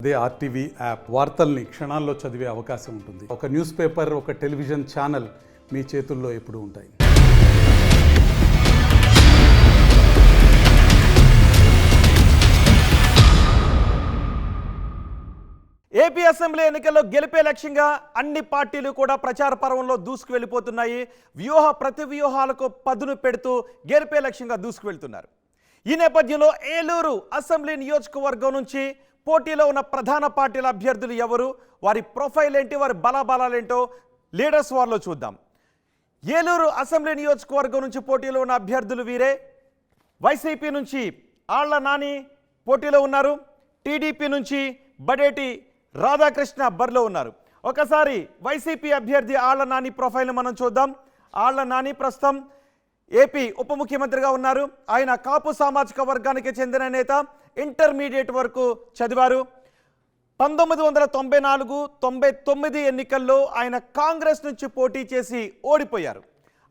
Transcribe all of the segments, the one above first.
అదే RTV app వార్తల్ని క్షణాల్లో చదివే అవకాశం ఉంటుంది. ఒక న్యూస్ పేపర్, ఒక టెలివిజన్ ఛానల్ మీ చేతుల్లో ఎప్పుడూ ఉంటాయి. ఏపీ అసెంబ్లీ ఎన్నికల్లో గెలిపే లక్ష్యంగా అన్ని పార్టీలు కూడా ప్రచార పర్వంలో దూసుకు వెళ్ళిపోతున్నాయి. ప్రతి వ్యూహాలకు పదును పెడుతూ గెలిపే లక్ష్యంగా దూసుకు వెళ్తున్నారు. ఈ నేపథ్యంలో ఏలూరు అసెంబ్లీ నియోజకవర్గం నుంచి పోటీలో ఉన్న ప్రధాన పార్టీల అభ్యర్థులు ఎవరు, వారి ప్రొఫైల్ ఏంటి, వారి బలాబలాలేంటో లీడర్స్ వార్లో చూద్దాం. ఏలూరు అసెంబ్లీ నియోజకవర్గం నుంచి పోటీలో ఉన్న అభ్యర్థులు వీరే. వైసీపీ నుంచి ఆళ్ల నాని పోటీలో ఉన్నారు. టీడీపీ నుంచి బడేటి రాధాకృష్ణ బరిలో ఉన్నారు. ఒకసారి వైసీపీ అభ్యర్థి ఆళ్ల నాని ప్రొఫైల్ని మనం చూద్దాం. ఆళ్ల నాని ప్రస్తుతం ఏపీ ఉప ముఖ్యమంత్రిగా ఉన్నారు. ఆయన కాపు సామాజిక వర్గానికి చెందిన నేత. ఇంటర్మీడియట్ వరకు చదివారు. 1994-99 ఎన్నికల్లో ఆయన కాంగ్రెస్ నుంచి పోటీ చేసి ఓడిపోయారు.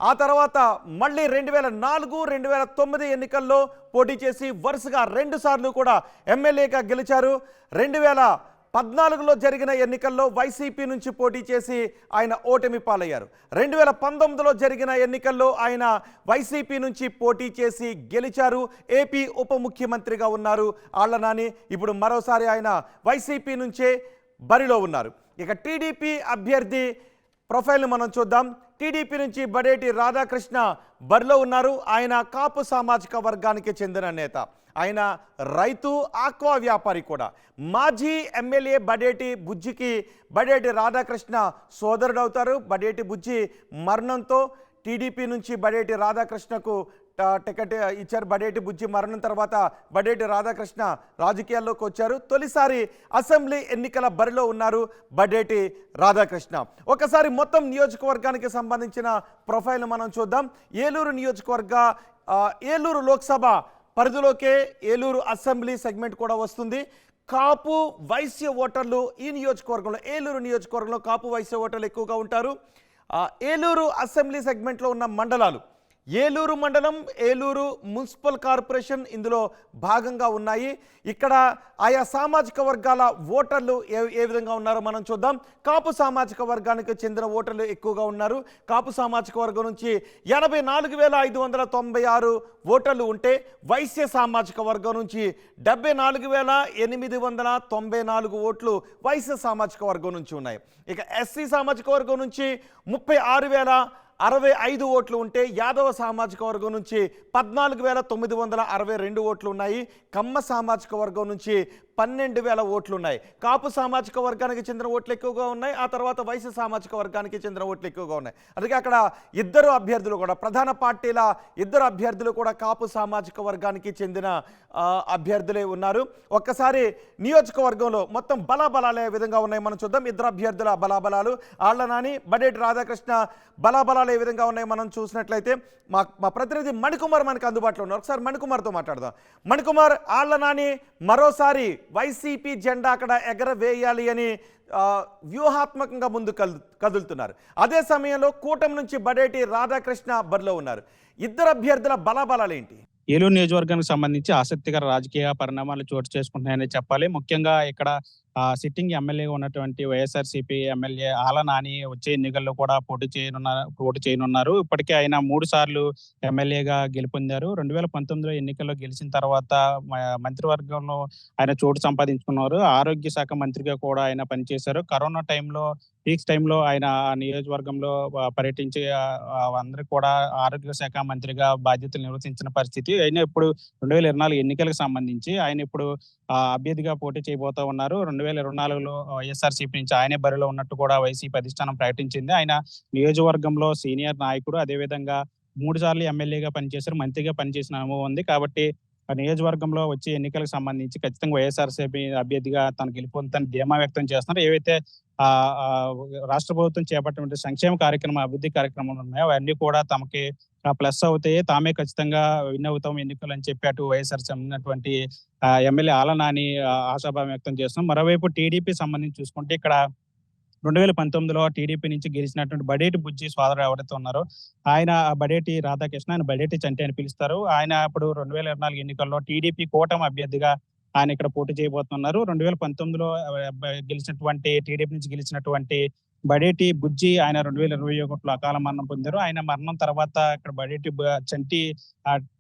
ఆ తర్వాత మళ్ళీ 2004-2009 ఎన్నికల్లో పోటీ చేసి వరుసగా 2 సార్లు కూడా ఎమ్మెల్యేగా గెలిచారు. 2014లో జరిగిన ఎన్నికల్లో వైసీపీ నుంచి పోటీ చేసి ఆయన ఓటమి పాలయ్యారు. 2019లో జరిగిన ఎన్నికల్లో ఆయన వైసీపీ నుంచి పోటీ చేసి గెలిచారు. ఏపీ ఉప ముఖ్యమంత్రిగా ఉన్నారు ఆళ్ల నాని. ఇప్పుడు మరోసారి ఆయన వైసీపీ నుంచే బరిలో ఉన్నారు. ఇక టీడీపీ అభ్యర్థి ప్రొఫైల్ని మనం చూద్దాం. టీడీపీ నుంచి బడేటి రాధాకృష్ణ బరిలో ఉన్నారు. ఆయన కాపు సామాజిక వర్గానికి చెందిన నేత. ఆయన రైతు, ఆక్వా వ్యాపారి కూడా. మాజీ ఎమ్మెల్యే బడేటి బుజ్జికి బడేటి రాధాకృష్ణ సోదరుడు అవుతారు. బడేటి బుజ్జి మరణంతో టీడీపీ నుంచి బడేటి రాధాకృష్ణకు టికెట్ ఇచ్చారు. బడేటి బుజ్జి మరణం తర్వాత బడేటి రాధాకృష్ణ రాజకీయాల్లోకి వచ్చారు. తొలిసారి అసెంబ్లీ ఎన్నికల బరిలో ఉన్నారు బడేటి రాధాకృష్ణ. ఒకసారి మొత్తం నియోజకవర్గానికి సంబంధించిన ప్రొఫైల్ మనం చూద్దాం. ఏలూరు నియోజకవర్గ ఏలూరు లోక్సభ పరిధిలోకే ఏలూరు అసెంబ్లీ సెగ్మెంట్ కూడా వస్తుంది. కాపు వైశ్య ఓటర్లు ఈ నియోజకవర్గంలో, ఏలూరు నియోజకవర్గంలో కాపు వైశ్య ఓటర్లు ఎక్కువగా ఉంటారు. ఏలూరు అసెంబ్లీ సెగ్మెంట్లో ఉన్న మండలాలు ఏలూరు మండలం, ఏలూరు మున్సిపల్ కార్పొరేషన్ ఇందులో భాగంగా ఉన్నాయి. ఇక్కడ ఆయా సామాజిక వర్గాల ఓటర్లు ఏ విధంగా ఉన్నారో మనం చూద్దాం. కాపు సామాజిక వర్గానికి చెందిన ఓటర్లు ఎక్కువగా ఉన్నారు. కాపు సామాజిక వర్గం నుంచి 84,596 ఓటర్లు ఉంటే వైశ్య సామాజిక వర్గం నుంచి 74,894 ఓట్లు వైశ్య సామాజిక వర్గం నుంచి ఉన్నాయి. ఇక ఎస్సీ సామాజిక వర్గం నుంచి 36,065 ఓట్లు ఉంటే యాదవ సామాజిక వర్గం నుంచి 14,962 ఓట్లు ఉన్నాయి. కమ్మ సామాజిక వర్గం నుంచి 12,000 ఓట్లు ఉన్నాయి. కాపు సామాజిక వర్గానికి చెందిన ఓట్లు ఎక్కువగా ఉన్నాయి. ఆ తర్వాత వైశ్య సామాజిక వర్గానికి చెందిన ఓట్లు ఎక్కువగా ఉన్నాయి. అందుకే అక్కడ ఇద్దరు అభ్యర్థులు కూడా, ప్రధాన పార్టీల ఇద్దరు అభ్యర్థులు కూడా కాపు సామాజిక వర్గానికి చెందిన అభ్యర్థులే ఉన్నారు. ఒక్కసారి నియోజకవర్గంలో మొత్తం బలాబలాలు ఏ విధంగా ఉన్నాయి మనం చూద్దాం. ఇద్దరు అభ్యర్థుల బలాబలాలు, ఆళ్ల నాని, బడేటి రాధాకృష్ణ బలాబలాలు ఏ విధంగా ఉన్నాయి మనం చూసినట్లయితే మా ప్రతినిధి మణికుమార్ మనకు అందుబాటులో ఉన్నారు. ఒకసారి మణికుమార్తో మాట్లాడదాం. మణికుమార్, ఆళ్ల నాని మరోసారి వైసీపీ జెండా అక్కడ ఎగరవేయాలి అని వ్యూహాత్మకంగా ముందు కదులుతున్నారు. అదే సమయంలో కూటమి నుంచి బడేటి రాధాకృష్ణ బరిలో ఉన్నారు. ఇద్దరు అభ్యర్థుల బలాబలాలు ఏంటి? ఏలూరు నియోజకవర్గానికి సంబంధించి ఆసక్తికర రాజకీయ పరిణామాలు చోటు చేసుకుంటున్నాయని చెప్పాలి. ముఖ్యంగా ఇక్కడ సిట్టింగ్ ఎమ్మెల్యేగా ఉన్నటువంటి వైఎస్ఆర్సీపీ ఎమ్మెల్యే ఆళ్ల నాని వచ్చే ఎన్నికల్లో కూడా పోటీ చేయనున్నారు. ఇప్పటికే ఆయన 3 సార్లు ఎమ్మెల్యేగా గెలుపొందారు. 2019లో ఎన్నికల్లో గెలిచిన తర్వాత మంత్రివర్గంలో ఆయన చోటు సంపాదించుకున్నారు. ఆరోగ్య శాఖ మంత్రిగా కూడా ఆయన పనిచేశారు. కరోనా పీక్స్ టైంలో ఆయన నియోజకవర్గంలో పర్యటించి అందరికి కూడా ఆరోగ్య శాఖ మంత్రిగా బాధ్యతలు నిర్వర్తించిన పరిస్థితి. అయినా ఇప్పుడు 2024 ఎన్నికలకు సంబంధించి ఆయన ఇప్పుడు అభ్యర్థిగా పోటీ చేయబోతా ఉన్నారు. 2024లో వైఎస్ఆర్సీపీ నుంచి ఆయనే బరిలో ఉన్నట్టు కూడా వైసీపీ అధిష్టానం ప్రకటించింది. ఆయన నియోజకవర్గంలో సీనియర్ నాయకుడు, అదేవిధంగా 3 సార్లు ఎమ్మెల్యేగా పనిచేశారు, మంత్రిగా పనిచేసిన అనుభవం ఉంది. కాబట్టి ఆ నియోజకవర్గంలో వచ్చే ఎన్నికలకు సంబంధించి ఖచ్చితంగా వైఎస్ఆర్సీపీ అభ్యర్థిగా తన గెలుపొందుతానని ధీమా వ్యక్తం చేస్తున్నారు. ఏవైతే రాష్ట్ర ప్రభుత్వం చేపట్టిన సంక్షేమ కార్యక్రమం, అభివృద్ధి కార్యక్రమాలు ఉన్నాయో అవన్నీ కూడా తమకి ప్లస్ అవుతాయి, తామే ఖచ్చితంగా విన్ అవుతాం ఎన్నికలు అని చెప్పి అటు వైఎస్ఆర్ చెందినటువంటి ఎమ్మెల్యే ఆళ్ల నాని ఆశాభావం వ్యక్తం చేస్తున్నాం. మరోవైపు టీడీపీ సంబంధించి చూసుకుంటే ఇక్కడ 2019లో టీడీపీ నుంచి గెలిచినటువంటి బడేటి బుజ్జి సోదరుడు ఎవరైతే ఉన్నారో ఆయన బడేటి రాధాకృష్ణ, ఆయన బడేటి చంటి అని పిలుస్తారు. ఆయన ఇప్పుడు 2024 ఎన్నికల్లో టీడీపీ కూటమి అభ్యర్థిగా ఆయన ఇక్కడ పోటీ చేయబోతున్నారు. 2019లో గెలిచినటువంటి టీడీపీ నుంచి గెలిచినటువంటి బడేటి బుజ్జి ఆయన 2021లో అకాల మరణం పొందారు. ఆయన మరణం తర్వాత ఇక్కడ బడేటి చంటి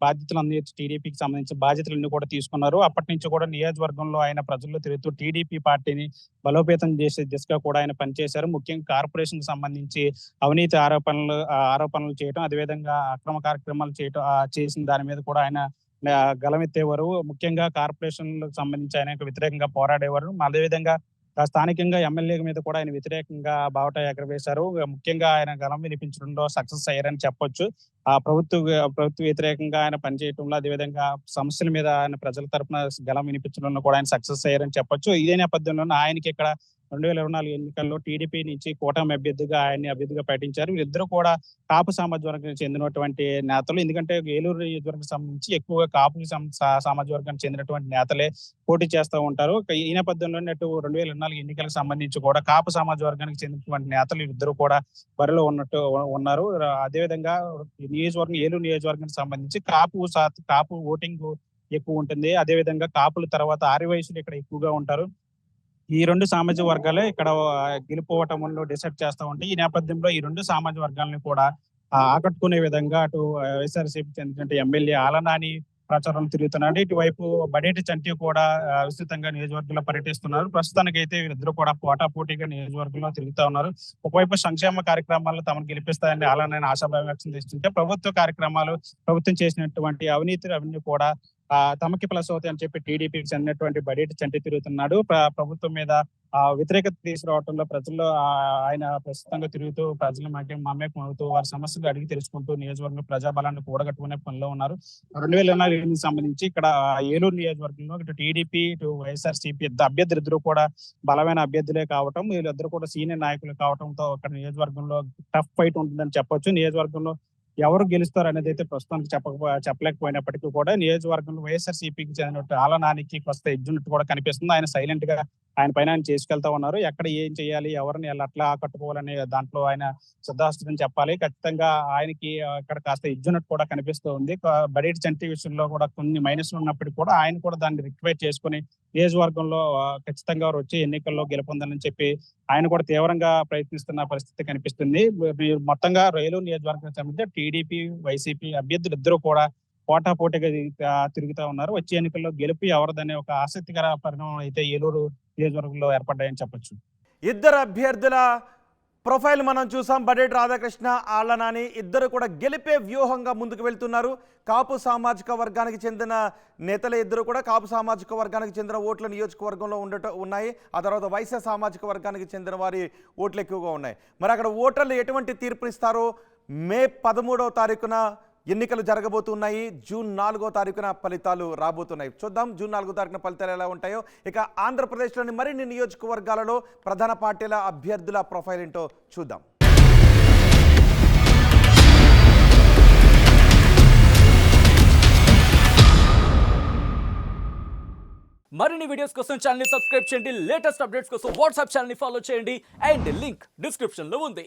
బాధ్యతలన్నీ టీడీపీకి సంబంధించిన బాధ్యతలన్నీ కూడా తీసుకున్నారు. అప్పటి నుంచి కూడా నియోజకవర్గంలో ఆయన ప్రజల్లో తిరుగుతూ టీడీపీ పార్టీని బలోపేతం చేసే దిశగా కూడా ఆయన పనిచేశారు. ముఖ్యంగా కార్పొరేషన్ కి సంబంధించి అవినీతి ఆరోపణలు చేయడం, అదేవిధంగా అక్రమ కార్యక్రమాలు చేయడం చేసిన దాని మీద కూడా ఆయన గలమెత్తేవారు. ముఖ్యంగా కార్పొరేషన్లకు సంబంధించి ఆయన వ్యతిరేకంగా పోరాడేవారు. అదేవిధంగా స్థానికంగా ఎమ్మెల్యే మీద కూడా ఆయన వ్యతిరేకంగా బావుట ఎగరవేశారు. ముఖ్యంగా ఆయన గలం వినిపించడంలో సక్సెస్ అయ్యారని చెప్పొచ్చు. ఆ ప్రభుత్వ వ్యతిరేకంగా ఆయన పనిచేయడంలో, అదేవిధంగా సమస్యల మీద ఆయన ప్రజల తరపున గలం వినిపించడంలో కూడా ఆయన సక్సెస్ అయ్యారని చెప్పొచ్చు. ఇదే నేపథ్యంలో ఆయనకి ఇక్కడ 2024 ఎన్నికల్లో టీడీపీ నుంచి కూటమి అభ్యర్థిగా ఆయన్ని అభ్యర్థిగా ప్రకటించారు. వీరిద్దరూ కూడా కాపు సామాజిక వర్గానికి చెందినటువంటి నేతలు. ఎందుకంటే ఏలూరు నియోజకవర్గం సంబంధించి ఎక్కువగా కాపు సామాజిక వర్గానికి చెందినటువంటి నేతలే పోటీ చేస్తూ ఉంటారు. ఈ నేపథ్యంలో 2024 ఎన్నికలకు సంబంధించి కూడా కాపు సామాజిక వర్గానికి చెందినటువంటి నేతలు ఇద్దరు కూడా బరిలో ఉన్నారు. అదేవిధంగా ఏలూరు నియోజకవర్గానికి సంబంధించి కాపు ఓటింగ్ ఎక్కువ ఉంటుంది. అదేవిధంగా కాపుల తర్వాత ఆర్యవైశ్యులు ఇక్కడ ఎక్కువగా ఉంటారు. ఈ రెండు సామాజిక వర్గాలే ఇక్కడ గెలుపోవటంలో డిసైడ్ చేస్తూ ఉంటాయి. ఈ నేపథ్యంలో ఈ రెండు సామాజిక వర్గాలను కూడా ఆకట్టుకునే విధంగా అటు వైఎస్ఆర్సీపీ చెందినటువంటి ఎమ్మెల్యే ఆలనాని ప్రచారం తిరుగుతున్నాడు. ఇటువైపు బడేటి చంటి కూడా విస్తృతంగా నియోజకవర్గంలో పర్యటిస్తున్నారు. ప్రస్తుతానికైతే వీరిద్దరూ కూడా పోటాపోటీగా నియోజకవర్గంలో తిరుగుతూ ఉన్నారు. ఒకవైపు సంక్షేమ కార్యక్రమాలు తమను గెలిపిస్తాయని ఆలనాని ఆశాభావం వ్యక్తం చేస్తుంటే, ప్రభుత్వ కార్యక్రమాలు ప్రభుత్వం చేసినటువంటి అవినీతి అవన్నీ కూడా తమకి ప్లస్ అవుతాయి అని చెప్పి టీడీపీకి చెందినటువంటి బడేటి చంటి తిరుగుతున్నాడు. ప్రభుత్వం మీద వ్యతిరేకత తీసుకురావడంలో ప్రజల్లో ఆయన ప్రస్తుతంగా తిరుగుతూ ప్రజల మమేకం అవుతూ వారి సమస్యలు అడిగి తెలుసుకుంటూ నియోజకవర్గంలో ప్రజాబలాన్ని కూడగట్టుకునే పనిలో ఉన్నారు. 2024 సంబంధించి ఇక్కడ ఏలూరు నియోజకవర్గంలో ఇటు టీడీపీ ఇటు వైఎస్ఆర్సీపీ అభ్యర్థులు కూడా బలమైన అభ్యర్థులే కావటం, వీళ్ళిద్దరు కూడా సీనియర్ నాయకులు కావడంతో అక్కడ నియోజకవర్గంలో టఫ్ ఫైట్ ఉంటుందని చెప్పొచ్చు. నియోజకవర్గంలో ఎవరు గెలుస్తారు అనేది అయితే ప్రస్తుతానికి చెప్పలేకపోయినప్పటికీ కూడా నియోజకవర్గంలో వైఎస్ఆర్సీపీకి చెందినట్టు ఆలనానికి కొత్త ఎగ్జున్నట్టు కూడా కనిపిస్తుంది. ఆయన సైలెంట్ గా ఆయన పైన ఆయన చేసుకెళ్తా ఉన్నారు. ఎక్కడ ఏం చేయాలి, ఎవరిని అట్లా ఆకట్టుకోవాలనే దాంట్లో ఆయన సిద్ధాస్తుని చెప్పాలి. ఖచ్చితంగా ఆయనకి అక్కడ కాస్త ఎగ్జున్నట్టు కూడా కనిపిస్తూ ఉంది. బడేటి చంటి విషయంలో కూడా కొన్ని మైనస్లు ఉన్నప్పటికీ కూడా ఆయన కూడా దాన్ని రిక్వైర్ చేసుకుని నియోజకవర్గంలో ఖచ్చితంగా వచ్చే ఎన్నికల్లో గెలుపొందాలని చెప్పి ఆయన కూడా తీవ్రంగా ప్రయత్నిస్తున్న పరిస్థితి కనిపిస్తుంది. మొత్తంగా ఏలూరు నియోజకవర్గం సంబంధించి టీడీపీ వైసీపీ అభ్యర్థులు ఇద్దరు కూడా పోటాపోటీగా తిరుగుతా ఉన్నారు. వచ్చే ఎన్నికల్లో గెలుపు ఎవరిదనే ఒక ఆసక్తికర పరిణామం అయితే ఏలూరు నియోజకవర్గంలో ఏర్పడ్డాయని చెప్పొచ్చు. ఇద్దరు అభ్యర్థుల ప్రొఫైల్ మనం చూసాం. బడేటి రాధాకృష్ణ, ఆళ్లనాని ఇద్దరు కూడా గెలిపే వ్యూహంగా ముందుకు వెళ్తున్నారు. కాపు సామాజిక వర్గానికి చెందిన నేతలే ఇద్దరు కూడా కాపు సామాజిక వర్గానికి చెందిన ఓట్ల నియోజకవర్గంలో ఉన్నాయి. ఆ తర్వాత వైశ్య సామాజిక వర్గానికి చెందిన వారి ఓట్లు ఎక్కువగా ఉన్నాయి. మరి అక్కడ ఓటర్లు ఎటువంటి తీర్పునిస్తారో మే 13వ తారీఖున ఎన్నికలు జరగబోతున్నాయి. జూన్ 4వ తారీఖున ఫలితాలు రాబోతున్నాయి. చూద్దాం జూన్ 4వ తారీఖున ఫలితాలు ఎలా ఉంటాయో. ఇక ఆంధ్రప్రదేశ్లోని మరిన్ని నియోజకవర్గాలలో ప్రధాన పార్టీల అభ్యర్థుల ప్రొఫైల్ ఏంటో చూద్దాం. మరిన్ని వీడియోస్ కోసం ఛానల్ ని సబ్స్క్రైబ్ చేయండి. లేటెస్ట్ అప్డేట్స్ కోసం వాట్సాప్ ఛానల్ ని ఫాలో చేయండి. అండ్ లింక్ డిస్క్రిప్షన్ లో ఉంది.